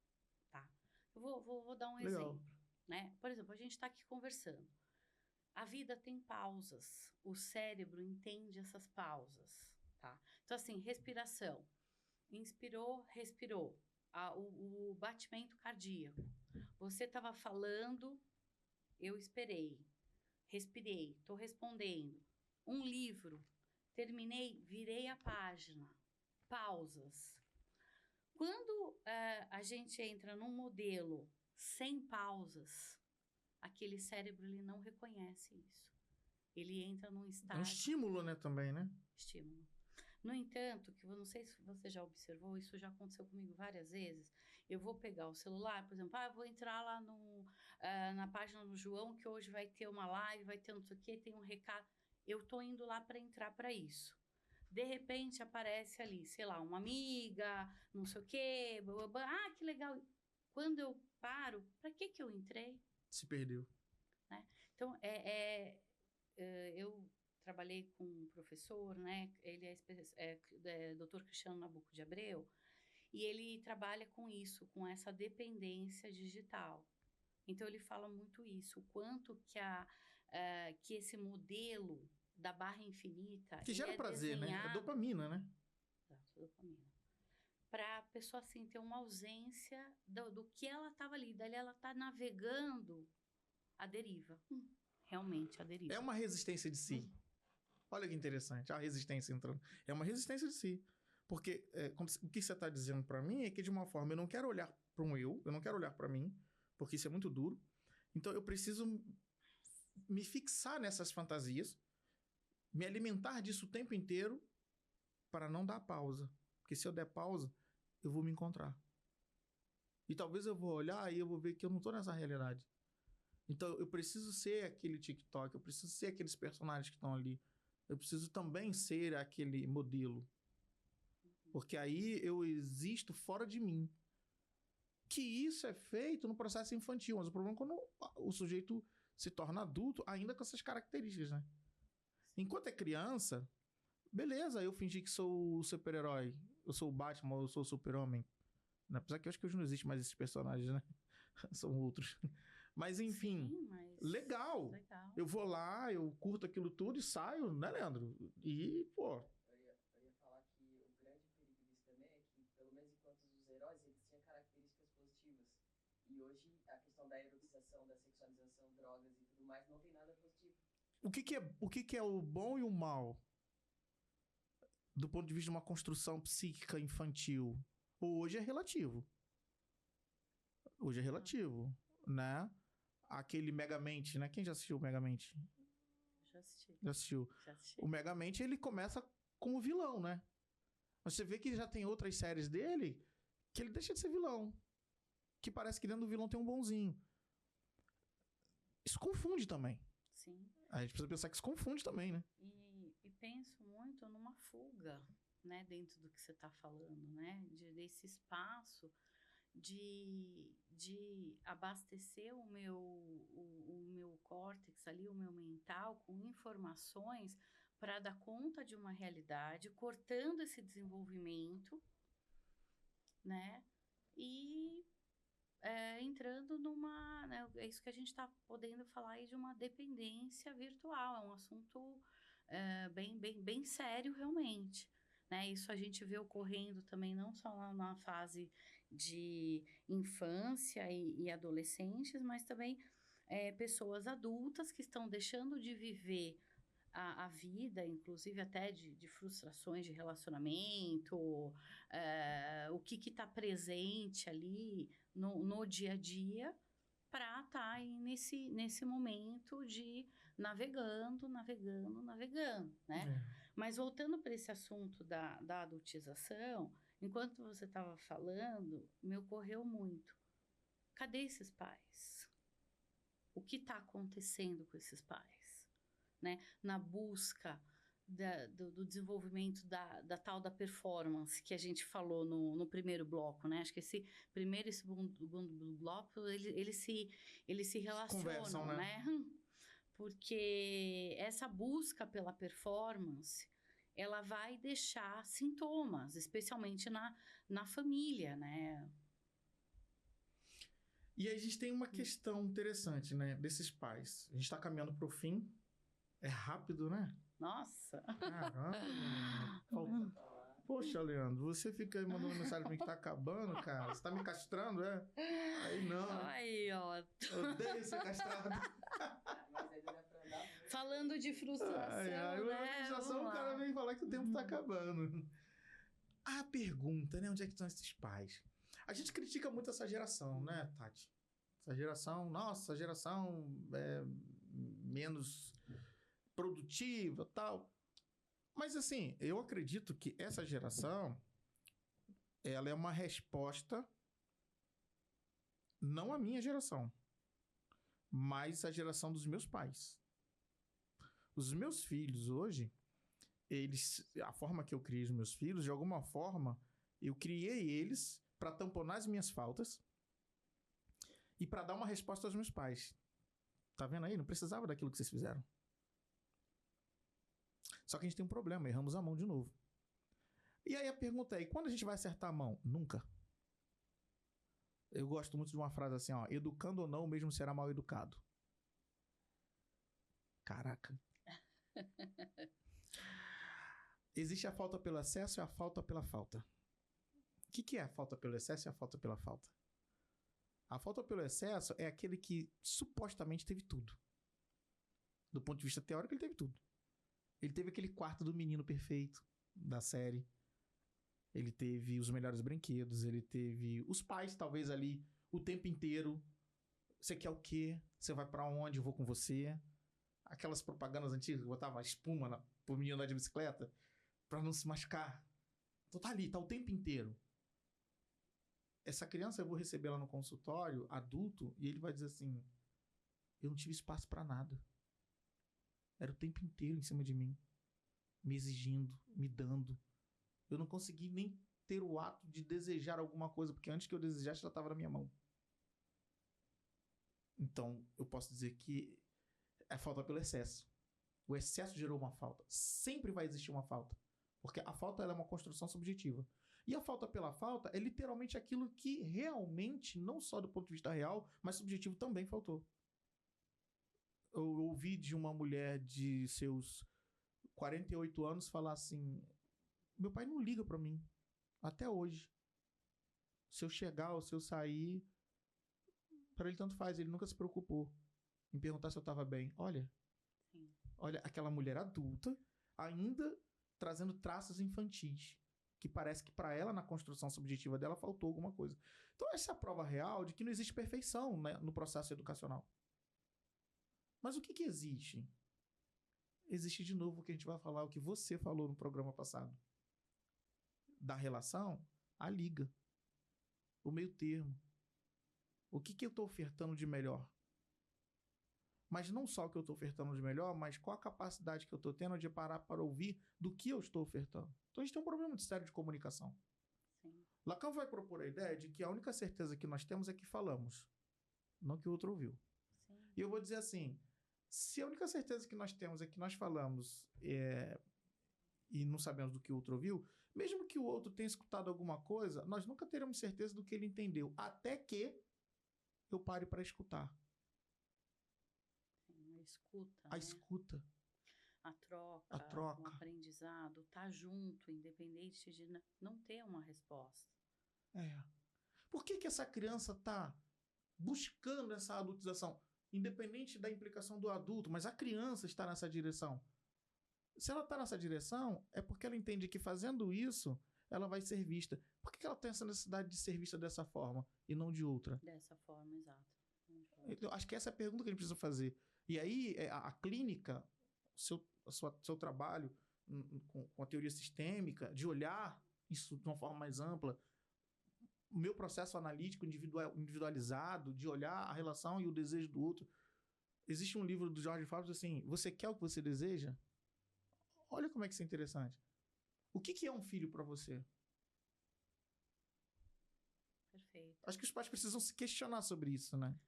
tá? Eu vou dar um Legal. exemplo, né? Por exemplo, a gente está aqui conversando. A vida tem pausas. O cérebro entende essas pausas, tá? Então, assim, respiração. Inspirou, respirou. O batimento cardíaco. Você estava falando, eu esperei. Respirei, estou respondendo. Um livro. Terminei, virei a página. Pausas. Quando a gente entra num modelo sem pausas, aquele cérebro, ele não reconhece isso. Ele entra num estágio... É um estímulo, né, também, né? Estímulo. No entanto, que eu não sei se você já observou, isso já aconteceu comigo várias vezes, eu vou pegar o celular, por exemplo, eu vou entrar lá na página do João, que hoje vai ter uma live, vai ter não sei o quê, tem um recado. Eu tô indo lá para entrar para isso. De repente, aparece ali, sei lá, uma amiga, não sei o quê, que legal. Quando eu paro, para que eu entrei? Se perdeu. Né? Então, eu trabalhei com um professor, né? Ele é Dr. Cristiano Nabuco de Abreu, e ele trabalha com isso, com essa dependência digital. Então, ele fala muito isso, o quanto que esse modelo da barra infinita... Que gera prazer, né? É dopamina, né? Exato, dopamina. Para a pessoa, assim, ter uma ausência do que ela estava ali. Daí ela está navegando a deriva. Realmente, a deriva. É uma resistência de si. Olha que interessante. A resistência entrando. É uma resistência de si. Porque o que você está dizendo para mim é que, de uma forma, eu não quero olhar para um eu não quero olhar para mim, porque isso é muito duro. Então, eu preciso me fixar nessas fantasias, me alimentar disso o tempo inteiro para não dar pausa. Porque se eu der pausa, eu vou me encontrar. E talvez eu vou olhar e eu vou ver que eu não estou nessa realidade. Então, eu preciso ser aquele TikTok, eu preciso ser aqueles personagens que estão ali. Eu preciso também ser aquele modelo. Porque aí eu existo fora de mim. Que isso é feito no processo infantil. Mas o problema é quando o sujeito se torna adulto, ainda com essas características, né? Enquanto é criança, beleza, eu fingi que sou o super-herói. Eu sou o Batman, eu sou o super-homem. Apesar que eu acho que hoje não existe mais esses personagens, né? São outros. Mas, enfim, sim, mas... legal. Eu vou lá, eu curto aquilo tudo e saio, né, Leandro? E, pô... Eu ia falar que o grande perigo disso também é que, pelo menos enquanto os heróis, eles tinham características positivas. E hoje, a questão da erotização, da sexualização, drogas e tudo mais, não tem nada positivo. O que é o bom e o mal? Do ponto de vista de uma construção psíquica infantil. Hoje é relativo. Hoje é relativo, né? Aquele Megamente, né? Quem já assistiu o Megamente? Já assisti. Já assistiu. O Megamente, ele começa como vilão, né? Mas você vê que já tem outras séries dele que ele deixa de ser vilão. Que parece que dentro do vilão tem um bonzinho. Isso confunde também. Sim. A gente precisa pensar que isso confunde também, né? E penso muito numa fuga, né? Dentro do que você está falando, né? Desse espaço de abastecer o meu córtex ali, o meu mental, com informações para dar conta de uma realidade, cortando esse desenvolvimento, né? E entrando numa... né, é isso que a gente está podendo falar aí de uma dependência virtual. É um assunto bem sério, realmente. Né? Isso a gente vê ocorrendo também não só na fase de infância e adolescentes, mas também pessoas adultas que estão deixando de viver a vida, inclusive até de frustrações de relacionamento, o que está presente ali no dia a dia, para estar aí nesse momento de navegando, né? Mas voltando para esse assunto da adultização, enquanto você estava falando, me ocorreu muito. Cadê esses pais? O que está acontecendo com esses pais? Né? Na busca do desenvolvimento da tal da performance que a gente falou no primeiro bloco, né? Acho que esse primeiro e segundo bloco, eles se relacionam, Conversam, né? Porque essa busca pela performance, ela vai deixar sintomas, especialmente na família, né? E aí a gente tem uma questão interessante, né? Desses pais. A gente tá caminhando pro fim. É rápido, né? Nossa! Caramba! Poxa, Leandro, você fica aí mandando mensagem pra mim que tá acabando, cara. Você tá me castrando, é? Aí não. Aí, ó. Odeio ser castrado. Mas aí dá pra andar muito. Falando de frustração, né? Frustração, o cara vem falar que o tempo tá acabando. A pergunta, né? Onde é que estão esses pais? A gente critica muito essa geração, né, Tati? Essa geração, nossa, essa geração é menos produtiva, tal. Mas assim, eu acredito que essa geração, ela é uma resposta, não a minha geração, mas a geração dos meus pais. Os meus filhos hoje, a forma que eu criei os meus filhos, de alguma forma, eu criei eles para tamponar as minhas faltas e para dar uma resposta aos meus pais. Tá vendo aí? Não precisava daquilo que vocês fizeram. Só que a gente tem um problema, erramos a mão de novo. E aí a pergunta é, quando a gente vai acertar a mão? Nunca. Eu gosto muito de uma frase assim, ó, educando ou não, o mesmo será mal educado. Caraca. Existe a falta pelo excesso e a falta pela falta. O que é a falta pelo excesso e a falta pela falta? A falta pelo excesso é aquele que supostamente teve tudo. Do ponto de vista teórico, ele teve tudo. Ele teve aquele quarto do menino perfeito da série. Ele teve os melhores brinquedos. Ele teve os pais, talvez, ali o tempo inteiro. Você quer o quê? Você vai pra onde? Eu vou com você. Aquelas propagandas antigas que botava espuma pro menino andar de bicicleta pra não se machucar. Então tá ali, tá o tempo inteiro. Essa criança eu vou receber lá no consultório, adulto, e ele vai dizer assim, eu não tive espaço pra nada. Era o tempo inteiro em cima de mim, me exigindo, me dando. Eu não consegui nem ter o ato de desejar alguma coisa, porque antes que eu desejasse, já estava na minha mão. Então, eu posso dizer que é falta pelo excesso. O excesso gerou uma falta. Sempre vai existir uma falta. Porque a falta ela é uma construção subjetiva. E a falta pela falta é literalmente aquilo que realmente, não só do ponto de vista real, mas subjetivo também faltou. Eu ouvi de uma mulher de seus 48 anos falar assim, meu pai não liga pra mim, até hoje. Se eu chegar ou se eu sair, pra ele tanto faz, ele nunca se preocupou em perguntar se eu tava bem. Olha, Sim. Olha aquela mulher adulta, ainda trazendo traços infantis. que parece que para ela, na construção subjetiva dela, faltou alguma coisa. Então, essa é a prova real de que não existe perfeição, né, no processo educacional. Mas o que existe? Existe de novo o que a gente vai falar, o que você falou no programa passado. Da relação, a liga. O meio termo. O que eu estou ofertando de melhor? Mas não só o que eu estou ofertando de melhor, mas qual a capacidade que eu estou tendo de parar para ouvir do que eu estou ofertando. Então a gente tem um problema muito sério de comunicação. Sim. Lacan vai propor a ideia de que a única certeza que nós temos é que falamos, não que o outro ouviu. Sim. E eu vou dizer assim, se a única certeza que nós temos é que nós falamos e não sabemos do que o outro ouviu, mesmo que o outro tenha escutado alguma coisa, nós nunca teremos certeza do que ele entendeu, até que eu pare para escutar. Sim, a escuta, A né? escuta. A troca, A troca. o aprendizado, tá junto, independente de não ter uma resposta. Por que essa criança está buscando essa adultização? Independente da implicação do adulto, mas a criança está nessa direção. Se ela está nessa direção, é porque ela entende que fazendo isso, ela vai ser vista. Por que ela tem essa necessidade de ser vista dessa forma e não de outra? Dessa forma, exato. Eu acho que essa é a pergunta que a gente precisa fazer. E aí, a clínica, seu trabalho com a teoria sistêmica, de olhar isso de uma forma mais ampla, o meu processo analítico individualizado, de olhar a relação e o desejo do outro. Existe um livro do Jorge Fábio assim, você quer o que você deseja? Olha como é que isso é interessante. O que é um filho para você? Perfeito. Acho que os pais precisam se questionar sobre isso, né?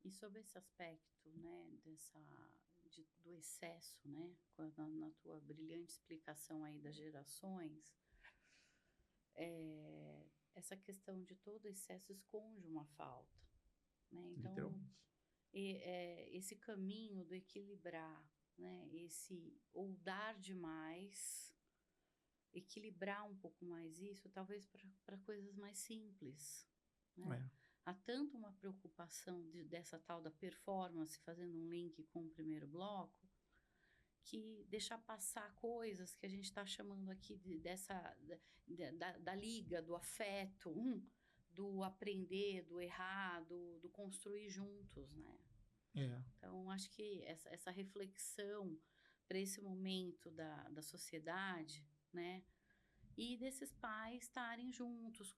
E sobre esse aspecto, né, do excesso, né, na tua brilhante explicação aí das gerações, essa questão de todo excesso esconde uma falta, né? Então, esse caminho do equilibrar, né, esse ou dar demais, equilibrar um pouco mais isso, talvez para coisas mais simples, né? Há tanto uma preocupação dessa tal da performance, fazendo um link com o primeiro bloco, que deixar passar coisas que a gente está chamando aqui da liga, do afeto, do aprender, do errar, do construir juntos, né? Então, acho que essa reflexão para esse momento da sociedade, né? E desses pais estarem juntos,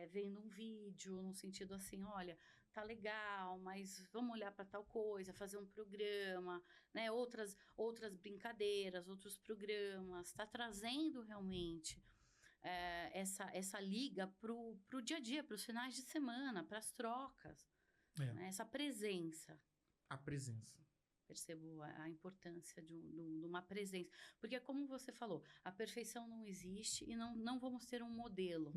vendo um vídeo, no sentido assim, olha, tá legal, mas vamos olhar para tal coisa, fazer um programa, né? Outras brincadeiras, outros programas, está trazendo realmente essa liga pro dia a dia, para os finais de semana, para as trocas, né? Essa presença. A presença. Percebo a importância de uma presença. Porque, como você falou, a perfeição não existe e não vamos ter um modelo.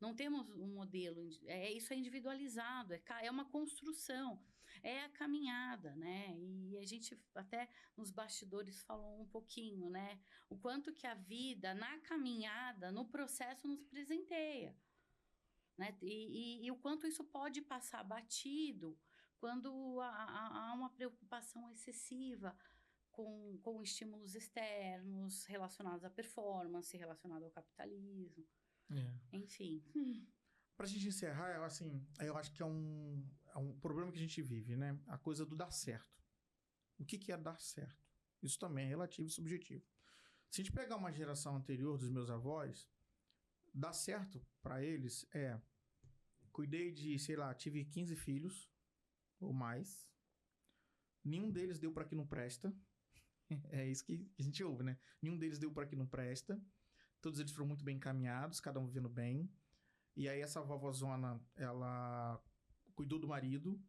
Não temos um modelo. Isso é individualizado, é uma construção, é a caminhada, né? E a gente até nos bastidores falou um pouquinho, né? O quanto que a vida, na caminhada, no processo, nos presenteia, né? E o quanto isso pode passar batido quando há uma preocupação excessiva com estímulos externos relacionados à performance, relacionados ao capitalismo. Enfim. Pra gente encerrar, eu acho que é um problema que a gente vive, né? A coisa do dar certo. O que é dar certo? Isso também é relativo e subjetivo. Se a gente pegar uma geração anterior dos meus avós, dar certo para eles cuidei de, sei lá, tive 15 filhos ou mais. Nenhum deles deu para que não presta. É isso que a gente ouve, né? Nenhum deles deu para que não presta. Todos eles foram muito bem encaminhados, cada um vivendo bem. E aí essa vovózona, ela cuidou do marido,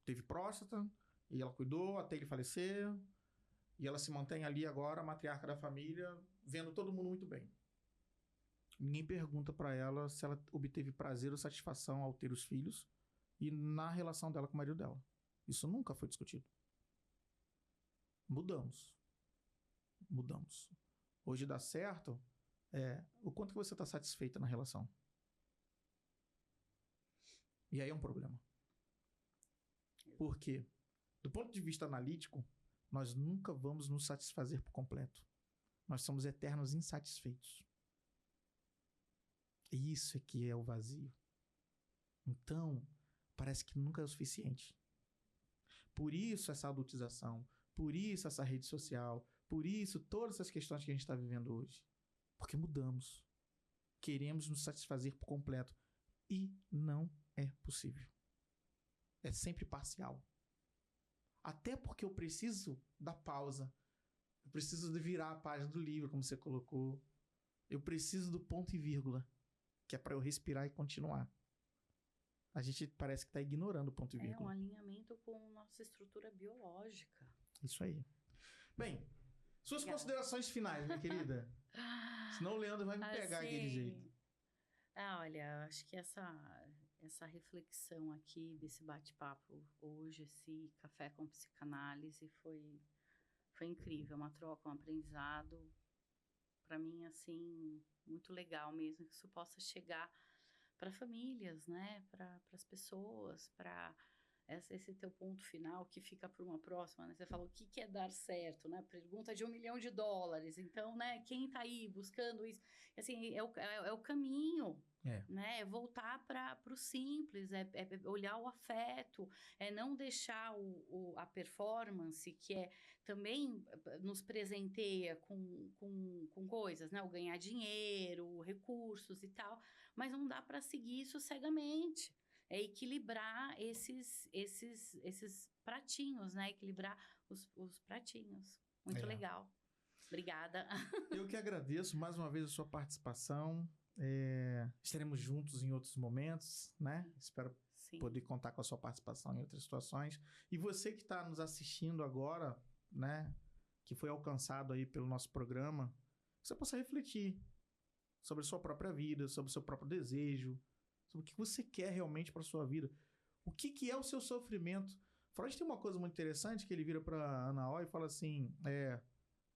teve próstata, e ela cuidou até ele falecer. E ela se mantém ali agora, a matriarca da família, vendo todo mundo muito bem. Ninguém pergunta para ela se ela obteve prazer ou satisfação ao ter os filhos e na relação dela com o marido dela. Isso nunca foi discutido. Mudamos. Hoje dá certo o quanto que você está satisfeita na relação. E aí é um problema. Por quê? Do ponto de vista analítico, nós nunca vamos nos satisfazer por completo. Nós somos eternos insatisfeitos. Isso é que é o vazio. Então, parece que nunca é o suficiente. Por isso essa adultização, por isso essa rede social, por isso todas essas questões que a gente está vivendo hoje. Porque mudamos. Queremos nos satisfazer por completo. E não é possível. É sempre parcial. Até porque eu preciso da pausa. Eu preciso de virar a página do livro, como você colocou. Eu preciso do ponto e vírgula, que é para eu respirar e continuar. A gente parece que está ignorando o ponto e vírgula. É um alinhamento com nossa estrutura biológica. Isso aí. Bem, suas Obrigada. considerações finais, minha querida. Senão o Leandro vai me pegar aquele jeito. Olha, acho que essa reflexão aqui desse bate-papo hoje, esse café com psicanálise foi incrível, uma troca, um aprendizado, para mim, assim, muito legal mesmo, que isso possa chegar para famílias, né, para as pessoas, para esse teu ponto final que fica para uma próxima, né? Você falou o que é dar certo, né? Pergunta de $1 milhão. Então, né? Quem tá aí buscando isso? Assim, é o caminho, né? É voltar para o simples, é olhar o afeto, é não deixar a performance, que também nos presenteia com coisas, né? O ganhar dinheiro, recursos e tal, mas não dá para seguir isso cegamente. É equilibrar esses pratinhos, né? Equilibrar os pratinhos. Muito legal. Obrigada. Eu que agradeço mais uma vez a sua participação. Estaremos juntos em outros momentos, né? Espero poder contar com a sua participação em outras situações. E você que está nos assistindo agora, né? Que foi alcançado aí pelo nosso programa, você possa refletir sobre a sua própria vida, sobre o seu próprio desejo, sobre o que você quer realmente para sua vida. O que é o seu sofrimento? Freud tem uma coisa muito interessante que ele vira para Ana O e fala assim,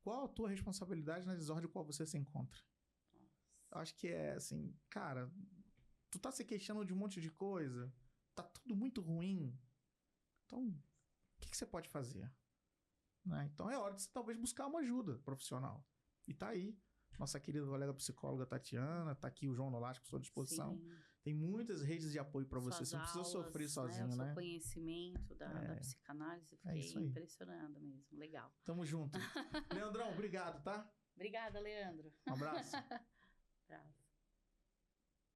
qual a tua responsabilidade na desordem em qual você se encontra? Eu acho que é assim, cara, tu tá se queixando de um monte de coisa, tá tudo muito ruim, então o que você pode fazer? Né? Então é hora de você talvez buscar uma ajuda profissional. E tá aí, nossa querida colega psicóloga Tatiana, tá aqui o João Nolasco à sua disposição. Sim. Tem muitas redes de apoio para você, você não precisa sofrer sozinho, né? O seu conhecimento da psicanálise, fiquei impressionada mesmo, legal. Tamo junto. Leandrão, obrigado, tá? Obrigada, Leandro. Um abraço. Abraço.